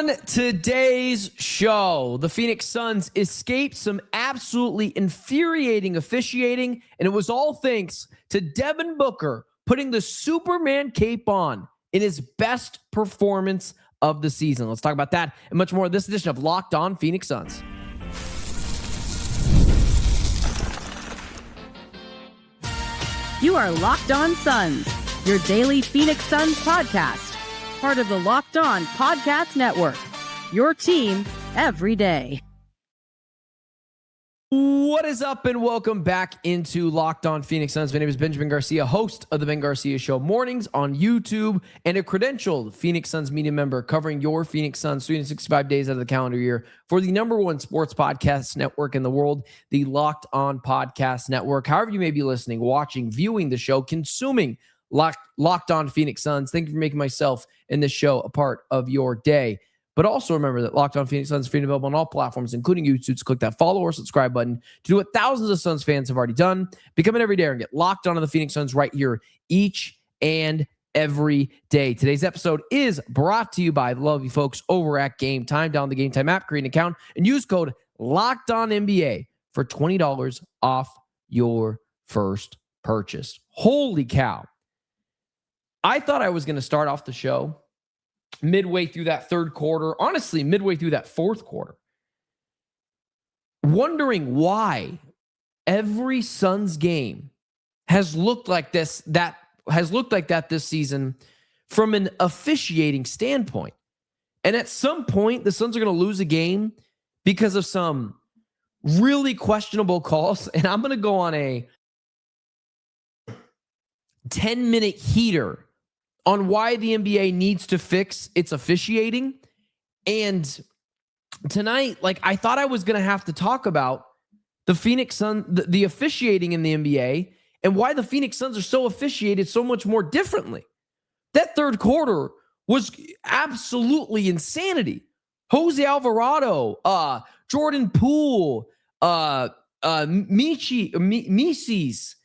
On today's show, the Phoenix Suns escaped some absolutely infuriating officiating, and it was all thanks to Devin Booker putting the Superman cape on in his best performance of the season. Let's talk about that and much more in this edition of Locked On Phoenix Suns. You are Locked On Suns, your daily Phoenix Suns podcast. Part of the Locked On Podcast Network, your team every day. What is up, and welcome back into Locked On Phoenix Suns. My name is Benjamin Garcia, host of the Ben Garcia Show mornings on YouTube, and a credentialed Phoenix Suns media member covering your Phoenix Suns 365 days out of the calendar year for the #1 sports podcast network in the world, the Locked On Podcast Network. However you may be listening, watching, viewing the show, consuming Locked On Phoenix Suns, thank you for making myself and this show a part of your day. But also remember that Locked On Phoenix Suns is free and available on all platforms, including YouTube. So click that follow or subscribe button to do what thousands of Suns fans have already done. Become an everyday and get locked on to the Phoenix Suns right here each and every day. Today's episode is brought to you by the lovely folks over at Game Time. Download the Game Time app, create an account, and use code LOCKEDONNBA for $20 off your first purchase. Holy cow. I thought I was going to start off the show midway through that third quarter, honestly, midway through that fourth quarter, wondering why every Suns game has looked like this season from an officiating standpoint. And at some point, the Suns are going to lose a game because of some really questionable calls. And I'm going to go on a 10-minute heater on why the NBA needs to fix its officiating. And tonight, I thought I was going to have to talk about the Phoenix Suns, the officiating in the NBA, and why the Phoenix Suns are so officiated so much more differently. That third quarter was absolutely insanity. Jose Alvarado, Jordan Poole, Mises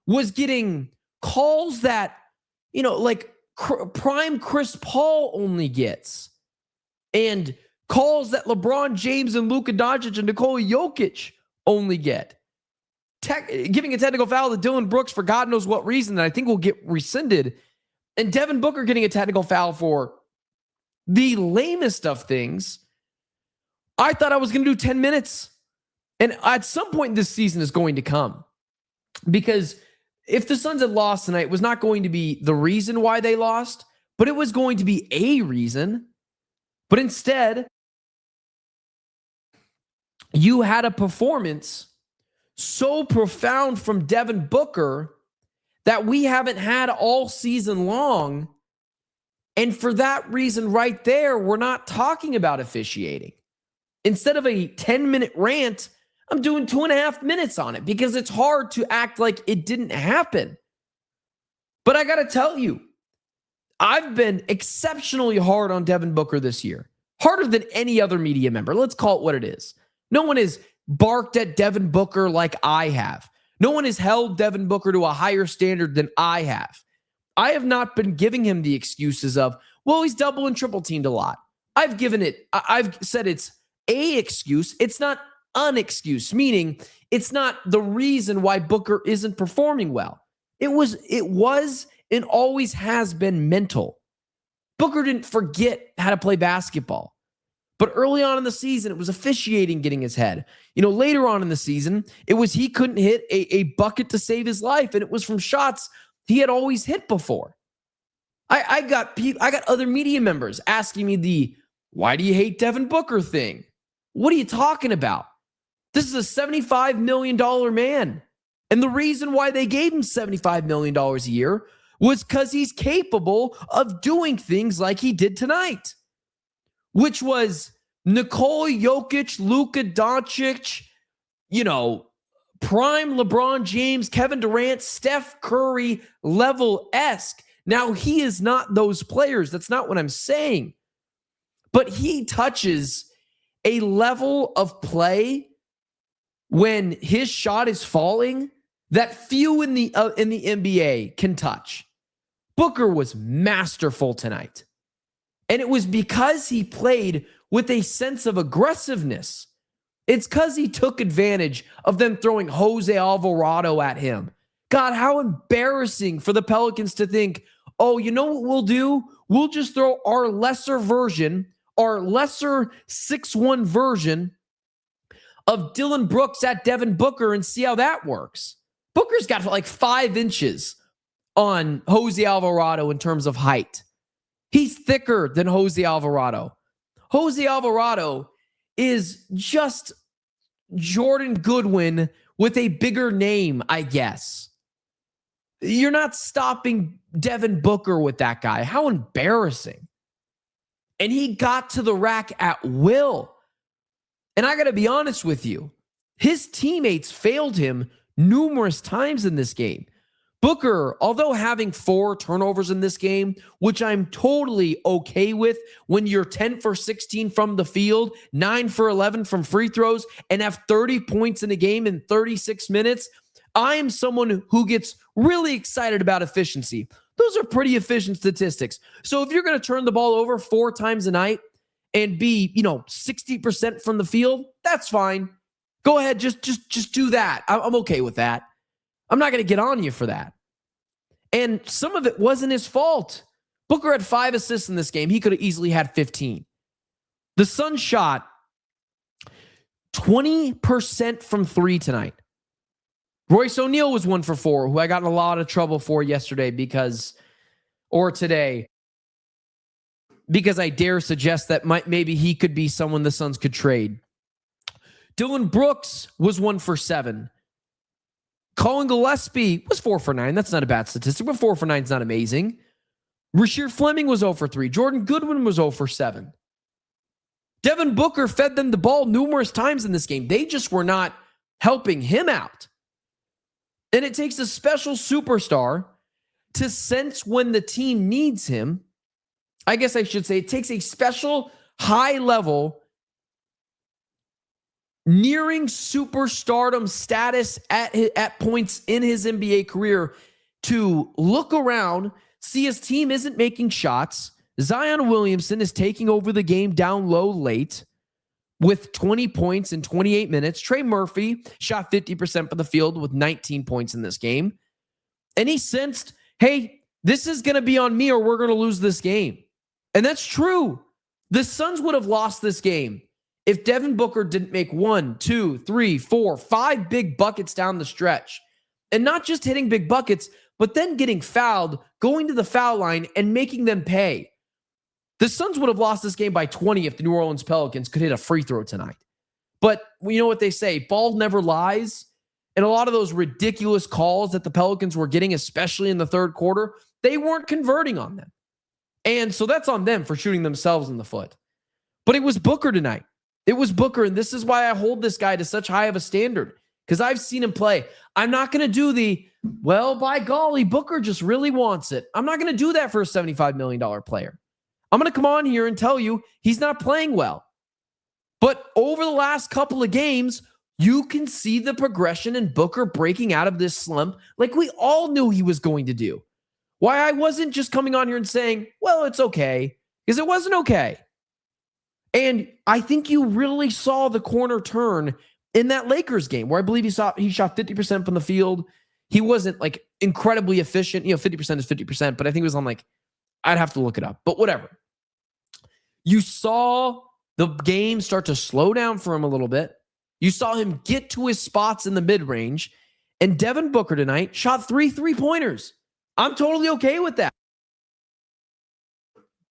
was getting calls that, prime Chris Paul only gets, and calls that LeBron James and Luka Doncic and Nikola Jokic only get. Giving a technical foul to Dillon Brooks for God knows what reason that I think will get rescinded, and Devin Booker getting a technical foul for the lamest of things. I thought I was going to do 10 minutes, and at some point this season is going to come, because if the Suns had lost tonight, it was not going to be the reason why they lost, but it was going to be a reason. But instead, you had a performance so profound from Devin Booker that we haven't had all season long. And for that reason right there, we're not talking about officiating. Instead of a 10-minute rant, I'm doing 2.5 minutes on it because it's hard to act like it didn't happen. But I got to tell you, I've been exceptionally hard on Devin Booker this year. Harder than any other media member. Let's call it what it is. No one has barked at Devin Booker like I have. No one has held Devin Booker to a higher standard than I have. I have not been giving him the excuses of, well, he's double and triple teamed a lot. I've said it's a excuse. It's not an excuse, meaning it's not the reason why Booker isn't performing well. It was and always has been mental. Booker didn't forget how to play basketball. But early on in the season, it was officiating getting his head. Later on in the season, it was he couldn't hit a bucket to save his life, and it was from shots he had always hit before. I got other media members asking me the "why do you hate Devin Booker" thing. What are you talking about? This is a $75 million man. And the reason why they gave him $75 million a year was because he's capable of doing things like he did tonight, which was Nikola Jokic, Luka Doncic, prime LeBron James, Kevin Durant, Steph Curry level-esque. Now, he is not those players. That's not what I'm saying. But he touches a level of play when his shot is falling that few in the NBA can touch. Booker was masterful tonight. And it was because he played with a sense of aggressiveness. It's because he took advantage of them throwing Jose Alvarado at him. God, how embarrassing for the Pelicans to think, oh, you know what we'll do? We'll just throw our lesser version, our lesser 6'1" version of Dillon Brooks at Devin Booker and see how that works. Booker's got like 5 inches on Jose Alvarado in terms of height. He's thicker than Jose Alvarado. Jose Alvarado is just Jordan Goodwin with a bigger name, I guess. You're not stopping Devin Booker with that guy. How embarrassing. And he got to the rack at will. And I got to be honest with you, his teammates failed him numerous times in this game. Booker, although having 4 turnovers in this game, which I'm totally okay with when you're 10 for 16 from the field, 9 for 11 from free throws, and have 30 points in a game in 36 minutes, I am someone who gets really excited about efficiency. Those are pretty efficient statistics. So if you're going to turn the ball over 4 times a night and be, 60% from the field, that's fine. Go ahead, just do that. I'm okay with that. I'm not going to get on you for that. And some of it wasn't his fault. Booker had 5 assists in this game. He could have easily had 15. The Suns shot 20% from 3 tonight. Royce O'Neale was 1 for 4, who I got in a lot of trouble for yesterday today, because I dare suggest that maybe he could be someone the Suns could trade. Dillon Brooks was 1 for 7. Colin Gillespie was 4 for 9. That's not a bad statistic, but 4 for 9 is not amazing. Rasheer Fleming was 0 for 3. Jordan Goodwin was 0 for 7. Devin Booker fed them the ball numerous times in this game. They just were not helping him out. And it takes a special superstar to sense when the team needs him. I guess I should say it takes a special high level nearing superstardom status at points in his NBA career to look around, see his team isn't making shots. Zion Williamson is taking over the game down low late with 20 points in 28 minutes. Trey Murphy shot 50% from the field with 19 points in this game. And he sensed, hey, this is going to be on me or we're going to lose this game. And that's true. The Suns would have lost this game if Devin Booker didn't make 1, 2, 3, 4, 5 big buckets down the stretch. And not just hitting big buckets, but then getting fouled, going to the foul line, and making them pay. The Suns would have lost this game by 20 if the New Orleans Pelicans could hit a free throw tonight. But you know what they say, ball never lies. And a lot of those ridiculous calls that the Pelicans were getting, especially in the third quarter, they weren't converting on them. And so that's on them for shooting themselves in the foot. But it was Booker tonight. It was Booker, and this is why I hold this guy to such high of a standard, because I've seen him play. I'm not going to do well, by golly, Booker just really wants it. I'm not going to do that for a $75 million player. I'm going to come on here and tell you he's not playing well. But over the last couple of games, you can see the progression in Booker breaking out of this slump like we all knew he was going to do. Why I wasn't just coming on here and saying, well, it's okay, because it wasn't okay. And I think you really saw the corner turn in that Lakers game where I believe he shot 50% from the field. He wasn't like incredibly efficient. 50% is 50%, but I think it was on I'd have to look it up, but whatever. You saw the game start to slow down for him a little bit. You saw him get to his spots in the mid-range, and Devin Booker tonight shot 3 3-pointers. I'm totally okay with that.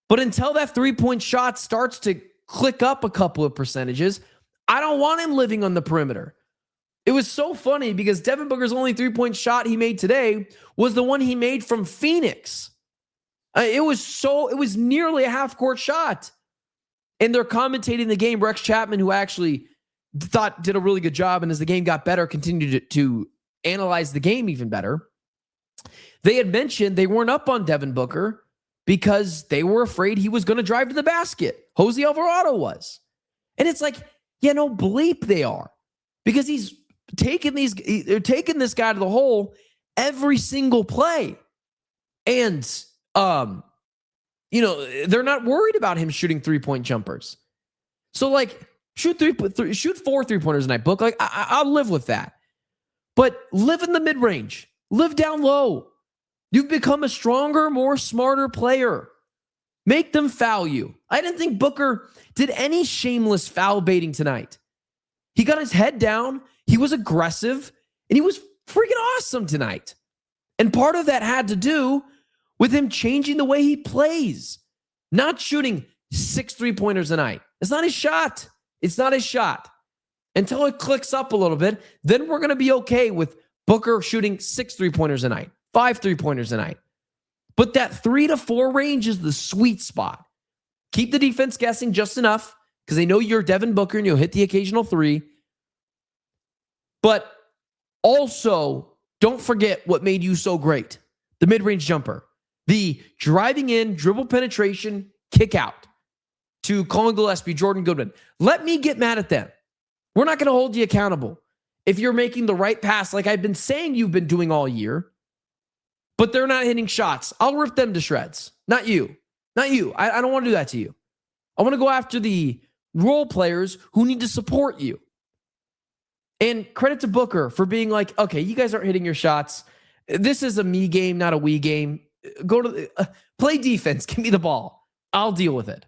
But until that 3-point shot starts to click up a couple of percentages, I don't want him living on the perimeter. It was so funny because Devin Booker's only 3-point shot he made today was the one he made from Phoenix. It was nearly a half-court shot. And they're commentating the game. Rex Chapman, who I actually thought did a really good job, and as the game got better, continued to analyze the game even better. They had mentioned they weren't up on Devin Booker because they were afraid he was going to drive to the basket. Jose Alvarado was. And it's like, bleep they are. Because he's taking this guy to the hole every single play. And they're not worried about him shooting 3-point jumpers. So like shoot 4 3-pointers a night, Book. Like I'll live with that. But live in the mid-range. Live down low. You've become a stronger, more smarter player. Make them foul you. I didn't think Booker did any shameless foul baiting tonight. He got his head down. He was aggressive, and he was freaking awesome tonight. And part of that had to do with him changing the way he plays, not shooting 6 3-pointers a night. It's not his shot. It's not his shot. Until it clicks up a little bit, then we're going to be okay with Booker shooting 6 3-pointers a night, 5 3-pointers a night. But that 3 to 4 range is the sweet spot. Keep the defense guessing just enough because they know you're Devin Booker and you'll hit the occasional 3. But also, don't forget what made you so great. The mid-range jumper. The driving in, dribble penetration, kick out to Colin Gillespie, Jordan Goodwin. Let me get mad at them. We're not going to hold you accountable if you're making the right pass like I've been saying you've been doing all year, but they're not hitting shots. I'll rip them to shreds. Not you. Not you. I don't want to do that to you. I want to go after the role players who need to support you. And credit to Booker for being like, okay, you guys aren't hitting your shots. This is a me game, not a we game. Go to play defense. Give me the ball. I'll deal with it.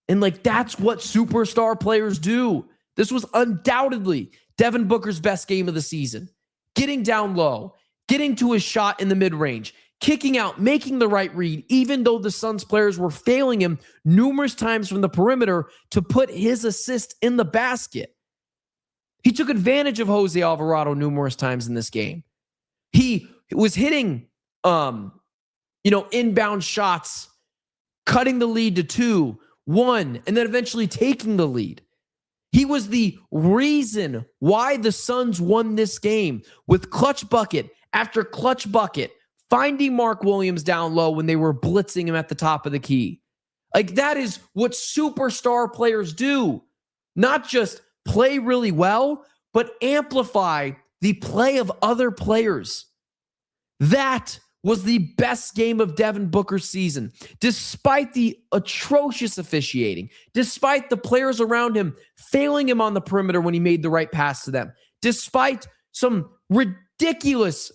And like, that's what superstar players do. This was undoubtedly Devin Booker's best game of the season. Getting down low, getting to his shot in the mid-range, kicking out, making the right read, even though the Suns players were failing him numerous times from the perimeter to put his assist in the basket. He took advantage of Jose Alvarado numerous times in this game. He was hitting, inbound shots, cutting the lead to 2, 1, and then eventually taking the lead. He was the reason why the Suns won this game with clutch bucket after clutch bucket, finding Mark Williams down low when they were blitzing him at the top of the key. Like, that is what superstar players do. Not just play really well, but amplify the play of other players. That was the best game of Devin Booker's season, despite the atrocious officiating, despite the players around him failing him on the perimeter when he made the right pass to them, despite some ridiculous,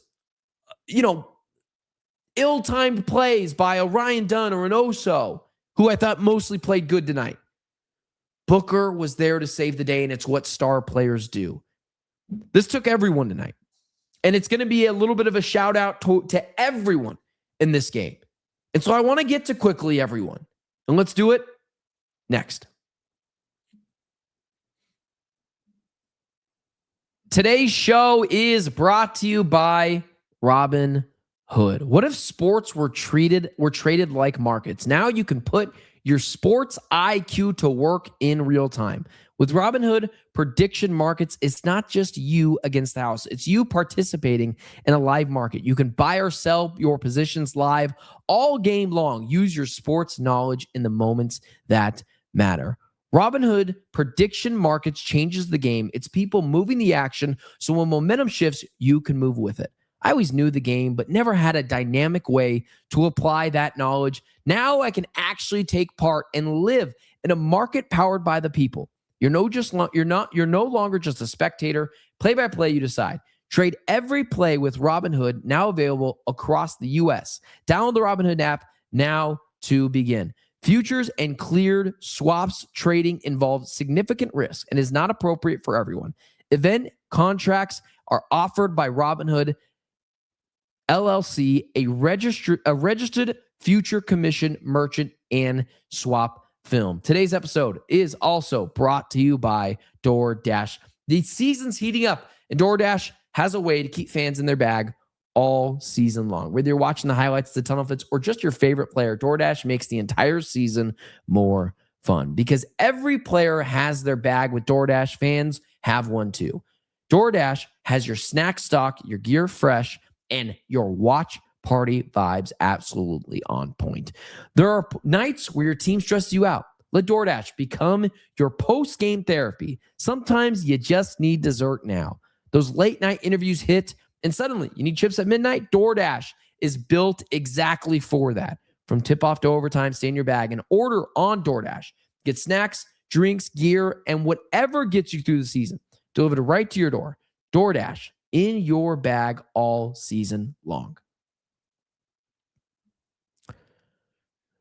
ill-timed plays by a Ryan Dunn or an Oso, who I thought mostly played good tonight. Booker was there to save the day, and it's what star players do. This took everyone tonight. And it's going to be a little bit of a shout out to everyone in this game. And so I want to get to quickly everyone. And let's do it next. Today's show is brought to you by Robin Hood. What if sports were traded like markets? Now you can put your sports IQ to work in real time. With Robinhood prediction markets, it's not just you against the house. It's you participating in a live market. You can buy or sell your positions live all game long. Use your sports knowledge in the moments that matter. Robinhood prediction markets changes the game. It's people moving the action, so when momentum shifts, you can move with it. I always knew the game, but never had a dynamic way to apply that knowledge. Now I can actually take part and live in a market powered by the people. You're no longer just a spectator. Play by play, you decide. Trade every play with Robinhood, now available across the U.S. Download the Robinhood app now to begin. Futures and cleared swaps trading involves significant risk and is not appropriate for everyone. Event contracts are offered by Robinhood LLC, a registered future commission merchant and swap film. Today's episode is also brought to you by DoorDash. The season's heating up, and DoorDash has a way to keep fans in their bag all season long. Whether you're watching the highlights, the tunnel fits, or just your favorite player, DoorDash makes the entire season more fun because every player has their bag. With DoorDash, fans have one too. DoorDash has your snack stock, your gear fresh, and your watch party vibes absolutely on point. There are nights where your team stresses you out. Let DoorDash become your post-game therapy. Sometimes you just need dessert now. Those late night interviews hit, and suddenly you need chips at midnight. DoorDash is built exactly for that. From tip-off to overtime, stay in your bag and order on DoorDash. Get snacks, drinks, gear, and whatever gets you through the season delivered right to your door. DoorDash, in your bag all season long.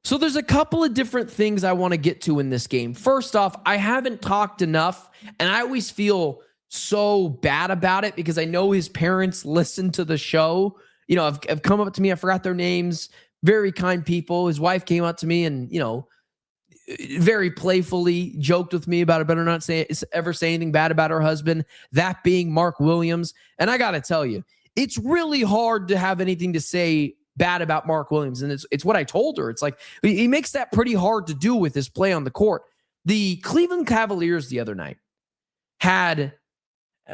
So there's a couple of different things I want to get to in this game. First off, I haven't talked enough, and I always feel so bad about it because I know his parents listen to the show. Have come up to me. I forgot their names. Very kind people. His wife came up to me and, very playfully joked with me about it. Better not ever say anything bad about her husband, that being Mark Williams. And I got to tell you, it's really hard to have anything to say bad about Mark Williams. And it's what I told her. It's like, he makes that pretty hard to do with his play on the court. The Cleveland Cavaliers the other night had,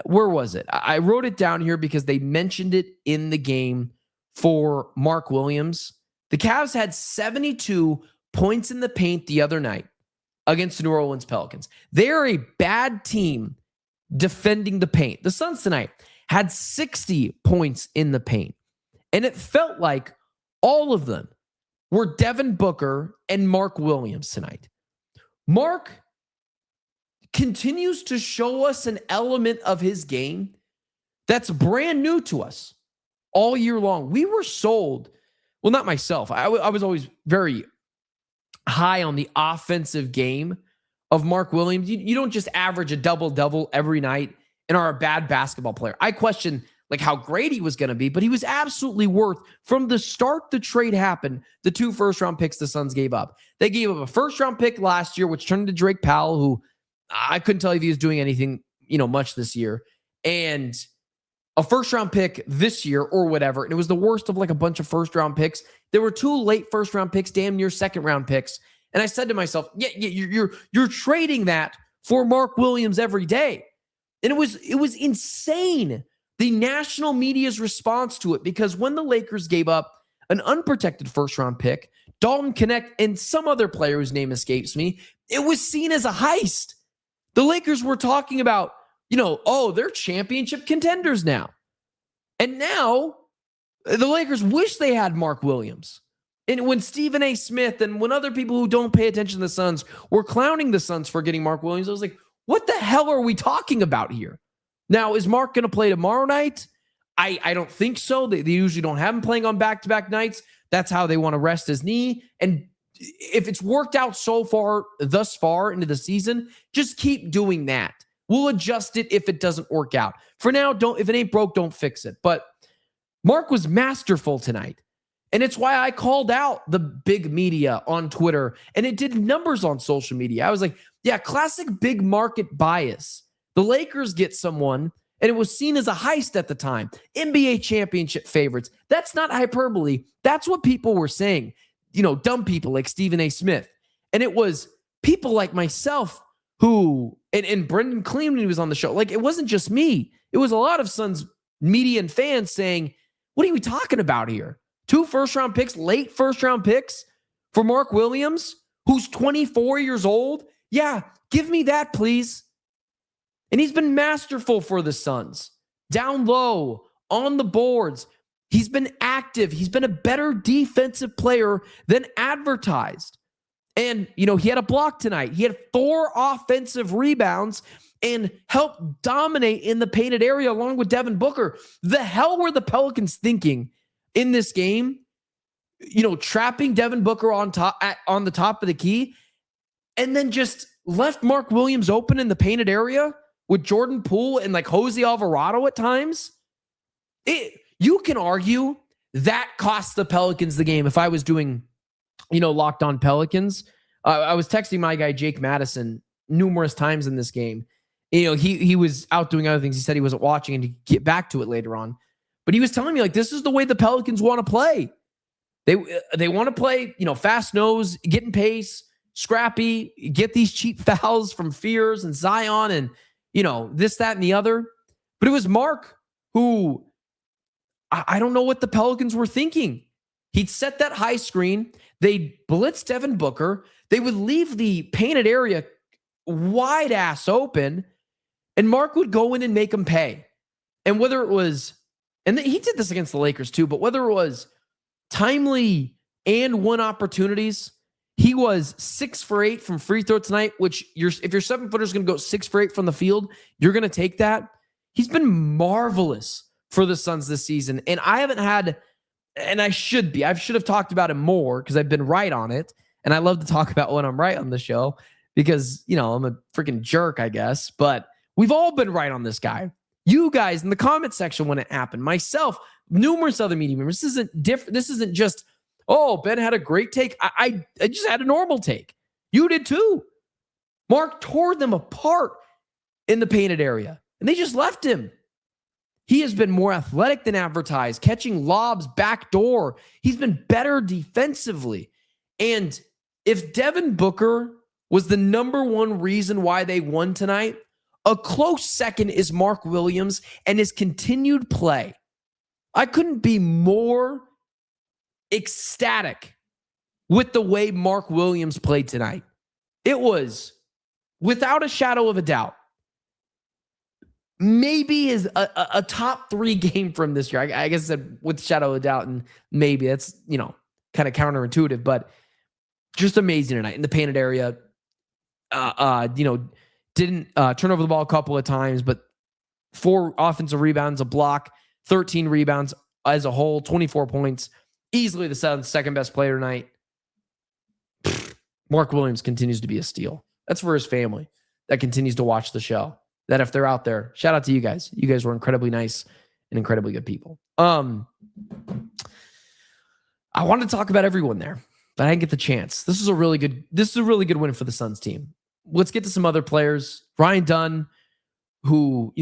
where was it? I wrote it down here because they mentioned it in the game for Mark Williams. The Cavs had 72 points in the paint the other night against the New Orleans Pelicans. They're a bad team defending the paint. The Suns tonight had 60 points in the paint. And it felt like all of them were Devin Booker and Mark Williams tonight. Mark continues to show us an element of his game that's brand new to us all year long. We were sold. Well, not myself. I was always very high on the offensive game of Mark Williams. You don't just average a double-double every night and are a bad basketball player. I question how great he was going to be, but he was absolutely worth, from the start the trade happened, the 2 first-round picks the Suns gave up. They gave up a first-round pick last year, which turned into Drake Powell, who I couldn't tell if he was doing anything, much this year, and a first-round pick this year or whatever. And it was the worst of a bunch of first-round picks. There were 2 late first-round picks, damn near second-round picks. And I said to myself, yeah, you're trading that for Mark Williams every day. And it was insane, the national media's response to it, because when the Lakers gave up an unprotected first-round pick, Dalton Connect, and some other player whose name escapes me, it was seen as a heist. The Lakers were talking about, they're championship contenders now. And now the Lakers wish they had Mark Williams. And when Stephen A. Smith and when other people who don't pay attention to the Suns were clowning the Suns for getting Mark Williams, I was like, what the hell are we talking about here? Now, is Mark going to play tomorrow night? I don't think so. They usually don't have him playing on back-to-back nights. That's how they want to rest his knee. And if it's worked out thus far into the season, just keep doing that. We'll adjust it if it doesn't work out. For now, if it ain't broke, don't fix it. But Mark was masterful tonight. And it's why I called out the big media on Twitter, and it did numbers on social media. I was like, yeah, classic big market bias. The Lakers get someone, and it was seen as a heist at the time. NBA championship favorites. That's not hyperbole. That's what people were saying. Dumb people like Stephen A. Smith. And it was people like myself who, and Brendan Clean when he was on the show, it wasn't just me. It was a lot of Suns media and fans saying, what are we talking about here? 2 first-round picks, late first-round picks for Mark Williams, who's 24 years old? Yeah, give me that, please. And he's been masterful for the Suns. Down low, on the boards. He's been active. He's been a better defensive player than advertised. And, he had a block tonight. He had 4 offensive rebounds and helped dominate in the painted area along with Devin Booker. The hell were the Pelicans thinking in this game? Trapping Devin Booker on the top of the key, and then just left Mark Williams open in the painted area with Jordan Poole and Jose Alvarado at times. You can argue that cost the Pelicans the game. If I was doing, Locked On Pelicans, I was texting my guy Jake Madison numerous times in this game. He was out doing other things. He said he wasn't watching, and to get back to it later on. But he was telling me this is the way the Pelicans want to play. They want to play, fast nose, getting pace, scrappy, get these cheap fouls from Fears and Zion and, this, that, and the other. But it was Mark who, I don't know what the Pelicans were thinking. He'd set that high screen. They'd blitz Devin Booker. They would leave the painted area wide ass open, and Mark would go in and make him pay. And whether it was, and he did this against the Lakers too, but whether it was timely and 1 opportunities. He was 6 for 8 from free throw tonight, which if your 7-footer is going to go 6 for 8 from the field, you're going to take that. He's been marvelous for the Suns this season. And I haven't had, and I should have talked about him more because I've been right on it. And I love to talk about when I'm right on the show because, I'm a freaking jerk, I guess. But we've all been right on this guy. You guys in the comment section when it happened, myself, numerous other media members. This isn't different. This isn't just, oh, Ben had a great take. I just had a normal take. You did too. Mark tore them apart in the painted area, and they just left him. He has been more athletic than advertised, catching lobs backdoor. He's been better defensively. And if Devin Booker was the number one reason why they won tonight, a close second is Mark Williams and his continued play. I couldn't be more ecstatic with the way Mark Williams played tonight. It was, without a shadow of a doubt, maybe is a top 3 game from this year. I guess I said with shadow of a doubt, and maybe that's, kind of counterintuitive, but just amazing tonight in the painted area. Didn't turn over the ball a couple of times, but 4 offensive rebounds, a block, 13 rebounds as a whole, 24 points. Easily the second best player tonight. Mark Williams continues to be a steal. That's for his family that continues to watch the show. That if they're out there, shout out to you guys. You guys were incredibly nice and incredibly good people. I wanted to talk about everyone there, but I didn't get the chance. This is a really good win for the Suns team. Let's get to some other players. Ryan Dunn, who,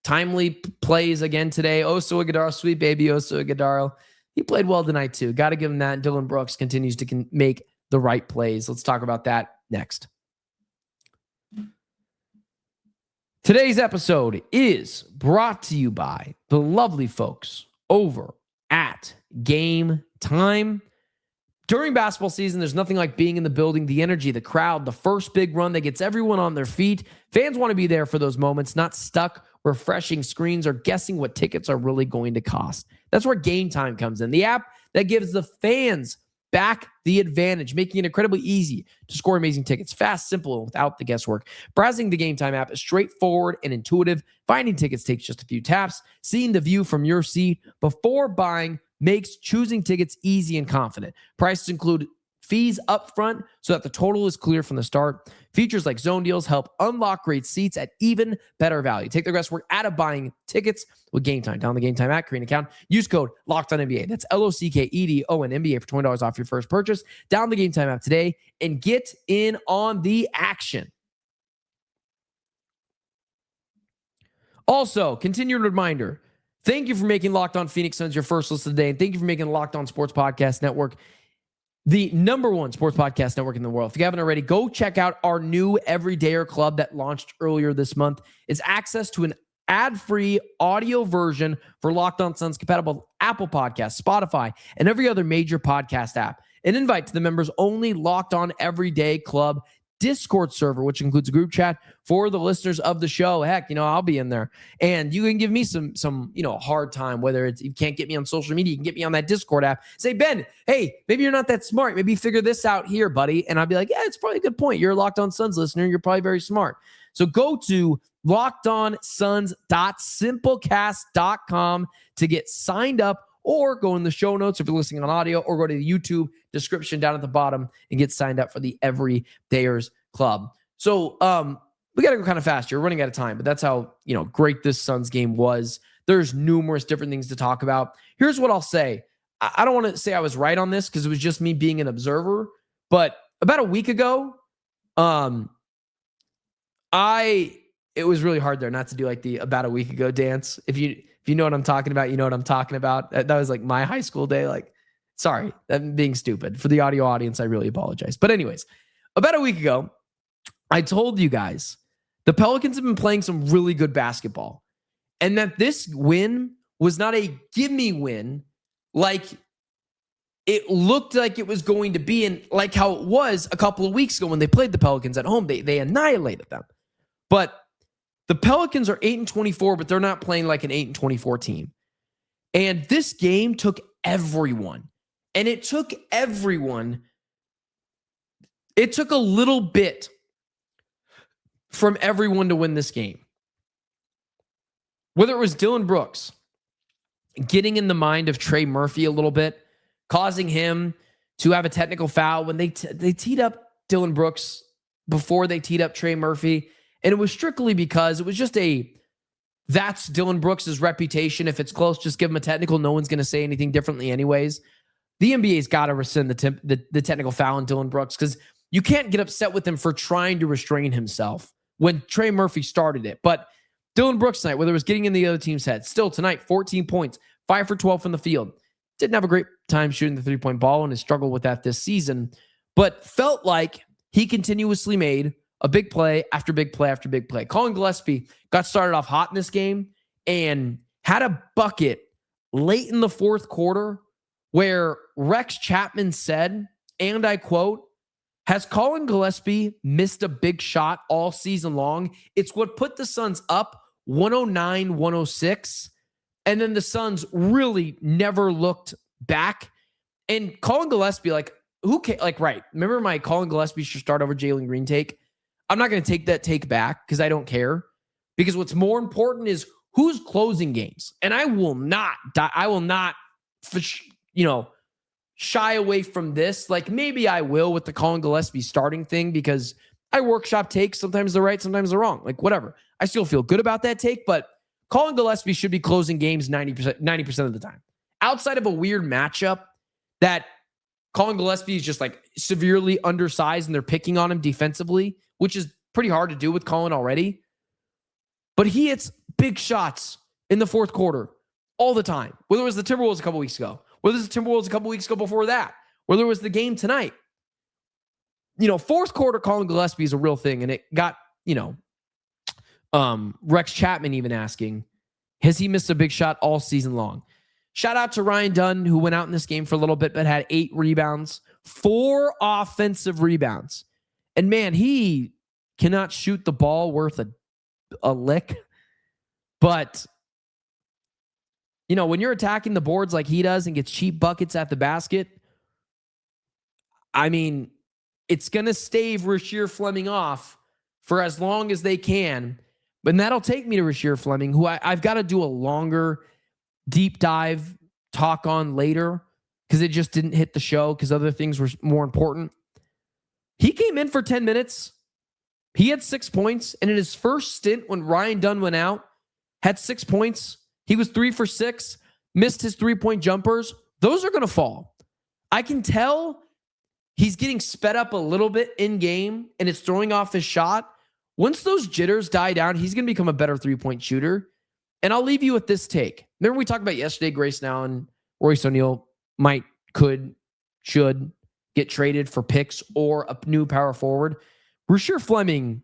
timely plays again today. Oso Ighodaro, sweet baby Oso Ighodaro. He played well tonight too. Got to give him that. Dillon Brooks continues to make the right plays. Let's talk about that next. Today's episode is brought to you by the lovely folks over at Game Time. During basketball season, there's nothing like being in the building, the energy, the crowd, the first big run that gets everyone on their feet. Fans want to be there for those moments, not stuck refreshing screens or guessing what tickets are really going to cost. That's where Game Time comes in, the app that gives the fans back the advantage, making it incredibly easy to score amazing tickets. Fast, simple, and without the guesswork. Browsing the Game Time app is straightforward and intuitive. Finding tickets takes just a few taps. Seeing the view from your seat before buying makes choosing tickets easy and confident. Prices include fees up front so that the total is clear from the start. Features like zone deals help unlock great seats at even better value. Take the guesswork out of buying tickets with Game Time. Download the Game Time app, create an account, use code LOCKEDONNBA. That's LOCKEDON NBA for $20 off your first purchase. Download the Game Time app today and get in on the action. Also, continued reminder, thank you for making Locked On Phoenix Suns your first listen today, and thank you for making Locked On Sports Podcast Network the #1 sports podcast network in the world. If you haven't already, go check out our new Everydayer Club that launched earlier this month. It's access to an ad-free audio version for Locked On Suns compatible with Apple Podcasts, Spotify, and every other major podcast app. An invite to the members only Locked On Everyday Club Discord server, which includes a group chat for the listeners of the show. Heck, I'll be in there. And you can give me some hard time, whether it's you can't get me on social media, you can get me on that Discord app. Say, Ben, hey, maybe you're not that smart. Maybe figure this out here, buddy. And I'll be like, yeah, it's probably a good point. You're a Locked On Suns listener. You're probably very smart. So go to lockedonsuns.simplecast.com to get signed up, or go in the show notes if you're listening on audio, or go to the YouTube description down at the bottom and get signed up for the Everydayers Club. So we got to go kind of fast here. We're running out of time, but that's how great this Suns game was. There's numerous different things to talk about. Here's what I'll say. I don't want to say I was right on this because it was just me being an observer, but about a week ago, it was really hard there not to do like the about a week ago dance. If you know what I'm talking about, you know what I'm talking about. That was like my high school day. Like, sorry, I'm being stupid. For the audio audience, I really apologize. But anyways, about a week ago, I told you guys the Pelicans have been playing some really good basketball, and that this win was not a gimme win like it looked like it was going to be, and like how it was a couple of weeks ago when they played the Pelicans at home. They annihilated them. But the Pelicans are 8-24, but they're not playing like an 8-24 team. And this game took everyone. And it took everyone, it took a little bit from everyone to win this game. Whether it was Dillon Brooks getting in the mind of Trey Murphy a little bit, causing him to have a technical foul when they teed up Dillon Brooks before they teed up Trey Murphy. And it was strictly because it was just that's Dillon Brooks' reputation. If it's close, just give him a technical. No one's going to say anything differently anyways. The NBA's got to rescind the technical foul on Dillon Brooks because you can't get upset with him for trying to restrain himself when Trey Murphy started it. But Dillon Brooks tonight, whether it was getting in the other team's head, still tonight, 14 points, 5 for 12 from the field. Didn't have a great time shooting the three-point ball and has struggled with that this season, but felt like he continuously made a big play after big play after big play. Colin Gillespie got started off hot in this game and had a bucket late in the fourth quarter where Rex Chapman said, and I quote, "Has Colin Gillespie missed a big shot all season long? It's what put the Suns up 109-106. And then the Suns really never looked back." And Colin Gillespie, like, right. Remember my Colin Gillespie should start over Jalen Green take? I'm not going to take that take back because I don't care. Because what's more important is who's closing games. And I will not, shy away from this. Like, maybe I will with the Colin Gillespie starting thing because I workshop takes. Sometimes they're right, sometimes they're wrong. Like, whatever. I still feel good about that take, but Colin Gillespie should be closing games 90% of the time. Outside of a weird matchup that Colin Gillespie is just like severely undersized and they're picking on him defensively, which is pretty hard to do with Colin already. But he hits big shots in the fourth quarter all the time. Whether it was the Timberwolves a couple weeks ago, whether it was the Timberwolves a couple weeks ago before that, whether it was the game tonight. Fourth quarter Colin Gillespie is a real thing. And it got, Rex Chapman even asking, has he missed a big shot all season long? Shout out to Ryan Dunn, who went out in this game for a little bit, but had 8 rebounds, 4 offensive rebounds. And man, he cannot shoot the ball worth a lick. But, when you're attacking the boards like he does and gets cheap buckets at the basket, I mean, it's going to stave Rasheer Fleming off for as long as they can. But that'll take me to Rasheer Fleming, who I've got to do a longer deep dive talk on later because it just didn't hit the show because other things were more important. He came in for 10 minutes. He had 6 points. And in his first stint when Ryan Dunn went out, had 6 points. He was 3 for 6, missed his 3-point jumpers. Those are going to fall. I can tell he's getting sped up a little bit in game and it's throwing off his shot. Once those jitters die down, he's going to become a better 3-point shooter. And I'll leave you with this take. Remember we talked about yesterday, Grayson Allen and Royce O'Neale should get traded for picks or a new power forward. Rasheer Fleming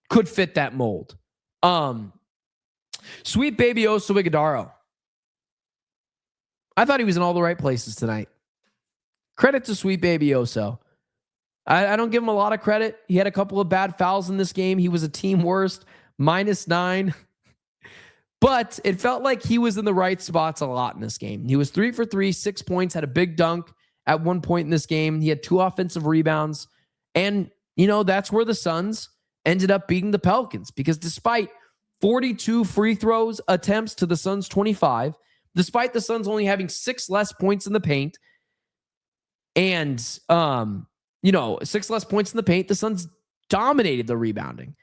could fit that mold. Sweet baby Oso Ighodaro. I thought he was in all the right places tonight. Credit to Sweet baby Oso. I don't give him a lot of credit. He had a couple of bad fouls in this game. He was a team worst, -9. But it felt like he was in the right spots a lot in this game. He was 3 for 3, 6 points, had a big dunk at one point in this game. He had 2 offensive rebounds. And, that's where the Suns ended up beating the Pelicans because despite 42 free throws attempts to the Suns 25, despite the Suns only having 6 less points in the paint and, 6 less points in the paint, the Suns dominated the rebounding.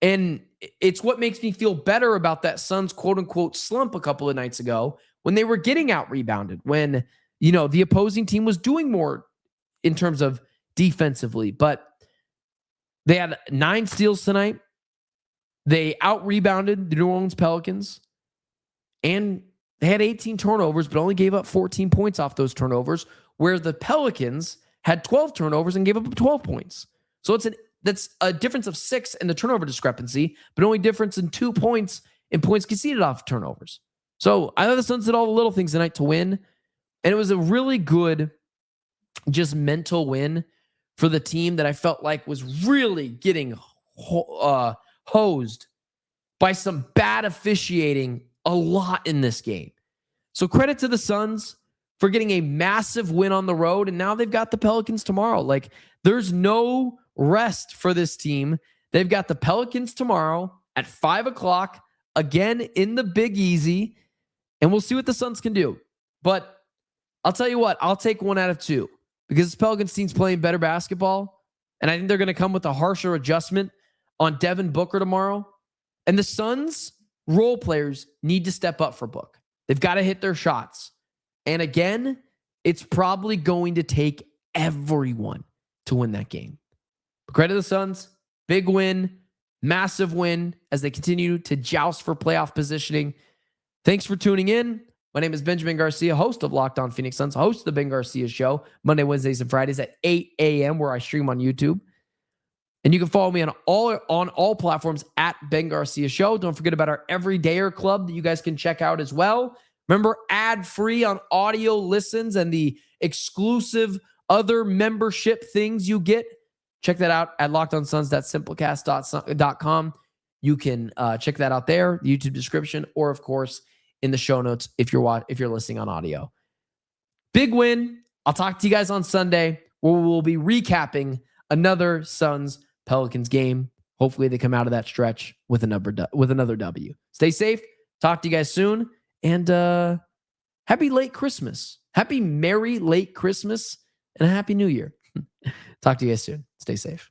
And it's what makes me feel better about that Suns quote unquote slump a couple of nights ago when they were getting out rebounded, when, the opposing team was doing more in terms of defensively, but they had 9 steals tonight. They out rebounded the New Orleans Pelicans and they had 18 turnovers, but only gave up 14 points off those turnovers, where the Pelicans had 12 turnovers and gave up 12 points. So that's a difference of 6 in the turnover discrepancy, but only difference in 2 points in points conceded off turnovers. So I thought the Suns did all the little things tonight to win. And it was a really good, just mental win for the team that I felt like was really getting hosed by some bad officiating a lot in this game. So credit to the Suns for getting a massive win on the road. And now they've got the Pelicans tomorrow. Like, there's no rest for this team. They've got the Pelicans tomorrow at 5 o'clock, again in the Big Easy. And we'll see what the Suns can do. But I'll tell you what, I'll take 1 out of 2 because this Pelicans team's playing better basketball. And I think they're going to come with a harsher adjustment on Devin Booker tomorrow. And the Suns role players need to step up for Book. They've got to hit their shots. And again, it's probably going to take everyone to win that game. But credit the Suns, big win, massive win as they continue to joust for playoff positioning. Thanks for tuning in. My name is Benjamin Garcia, host of Locked On Phoenix Suns, host of the Ben Garcia Show, Monday, Wednesdays, and Fridays at 8 a.m., where I stream on YouTube. And you can follow me on all platforms at Ben Garcia Show. Don't forget about our Everydayer Club that you guys can check out as well. Remember, ad-free on audio listens and the exclusive other membership things you get. Check that out at lockedonsuns.simplecast.com. You can check that out there, the YouTube description, or of course in the show notes if you're listening on audio. Big win. I'll talk to you guys on Sunday where we'll be recapping another Suns Pelicans game. Hopefully they come out of that stretch with another W. Stay safe. Talk to you guys soon. And happy late Christmas. Happy merry late Christmas and a happy new year. Talk to you guys soon. Stay safe.